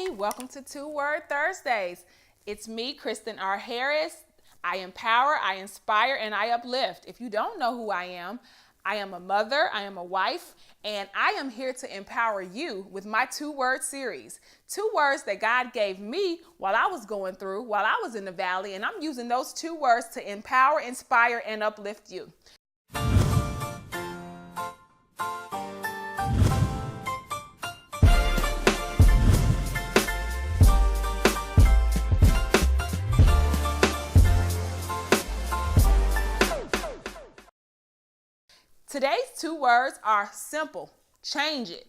everybody. Welcome to Two Word Thursdays. It's me, Kristen R. Harris. I empower, I inspire, and I uplift. If you don't know who I am a mother, I am a wife, and I am here to empower you with my two-word series. 2 words that God gave me while I was going through, while I was in the valley, and I'm using those 2 words to empower, inspire, and uplift you. Today's 2 words are simple. Change it.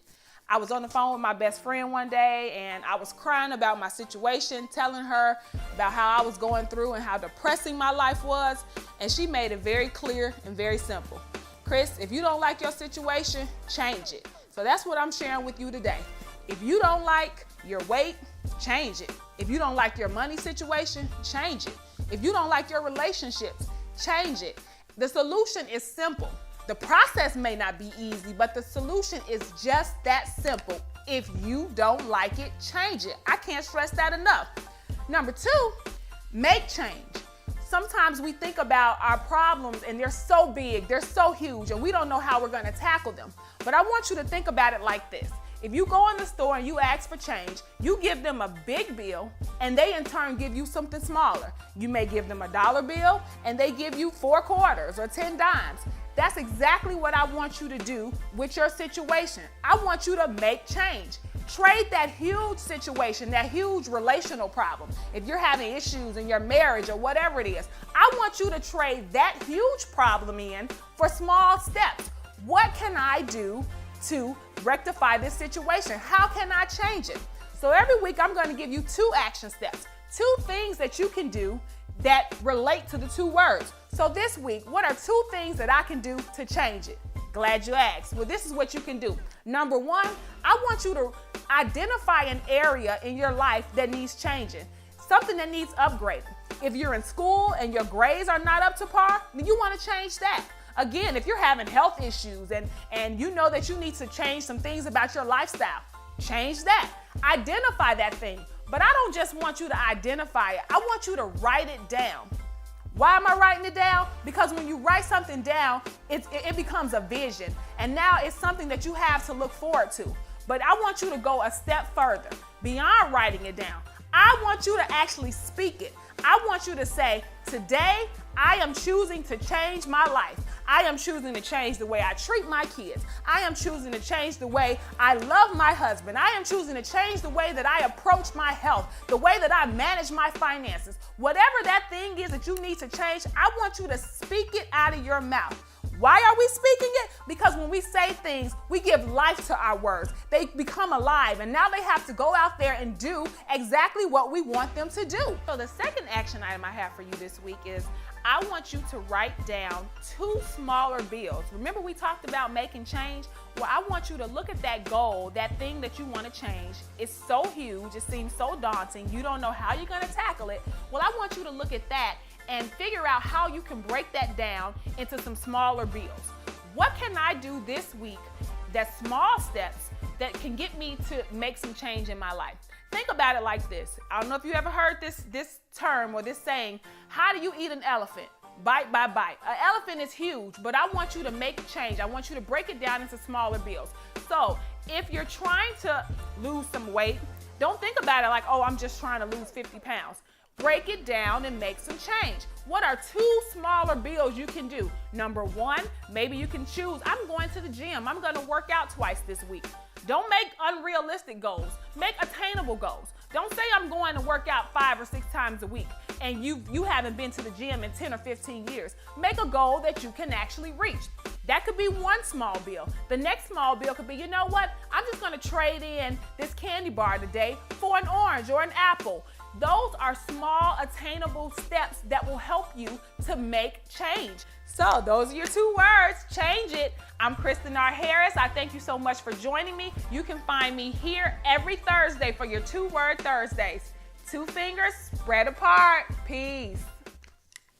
I was on the phone with my best friend one day and I was crying about my situation, telling her about how I was going through and how depressing my life was. And she made it very clear and very simple. Chris, if you don't like your situation, change it. So that's what I'm sharing with you today. If you don't like your weight, change it. If you don't like your money situation, change it. If you don't like your relationships, change it. The solution is simple. The process may not be easy, but the solution is just that simple. If you don't like it, change it. I can't stress that enough. Number 2, make change. Sometimes we think about our problems and they're so big, they're so huge, and we don't know how we're going to tackle them. But I want you to think about it like this. If you go in the store and you ask for change, you give them a big bill and they in turn give you something smaller. You may give them a $1 bill and they give you 4 quarters or 10 dimes. That's exactly what I want you to do with your situation. I want you to make change. Trade that huge situation, that huge relational problem. If you're having issues in your marriage or whatever it is, I want you to trade that huge problem in for small steps. What can I do to rectify this situation? How can I change it? So every week I'm going to give you 2 action steps, 2 things that you can do that relate to the 2 words. So this week, what are 2 things that I can do to change it? Glad you asked. Well, this is what you can do. Number 1, I want you to identify an area in your life that needs changing, something that needs upgrading. If you're in school and your grades are not up to par, then you want to change that. Again, if you're having health issues and you know that you need to change some things about your lifestyle, change that. Identify that thing. But I don't just want you to identify it. I want you to write it down. Why am I writing it down? Because when you write something down, it becomes a vision. And now it's something that you have to look forward to. But I want you to go a step further beyond writing it down. I want you to actually speak it. I want you to say, today I am choosing to change my life. I am choosing to change the way I treat my kids. I am choosing to change the way I love my husband. I am choosing to change the way that I approach my health, the way that I manage my finances. Whatever that thing is that you need to change, I want you to speak it out of your mouth. Why are we speaking it? Because when we say things, we give life to our words. They become alive, and now they have to go out there and do exactly what we want them to do. So the second action item I have for you this week is I want you to write down 2 smaller bills. Remember we talked about making change? Well, I want you to look at that goal, that thing that you want to change. It's so huge, it seems so daunting, you don't know how you're going to tackle it. Well, I want you to look at that and figure out how you can break that down into some smaller bills. What can I do this week that's small steps that can get me to make some change in my life? Think about it like this. I don't know if you ever heard this term or this saying, how do you eat an elephant? Bite by bite. An elephant is huge, but I want you to make change. I want you to break it down into smaller bills. So if you're trying to lose some weight, don't think about it like, oh, I'm just trying to lose 50 pounds. Break it down and make some change. What are 2 smaller bills you can do? Number 1, maybe you can choose, I'm going to the gym. I'm going to work out twice this week. Don't make unrealistic goals. Make attainable goals. Don't say I'm going to work out 5 or 6 times a week and you haven't been to the gym in 10 or 15 years. Make a goal that you can actually reach. That could be 1 small bill. The next small bill could be, you know what? I'm just going to trade in this candy bar today for an orange or an apple. Those are small, attainable steps that will help you to make change. So those are your 2 words, change it. I'm Kristen R. Harris. I thank you so much for joining me. You can find me here every Thursday for your 2 Word Thursdays. 2 fingers spread apart. Peace.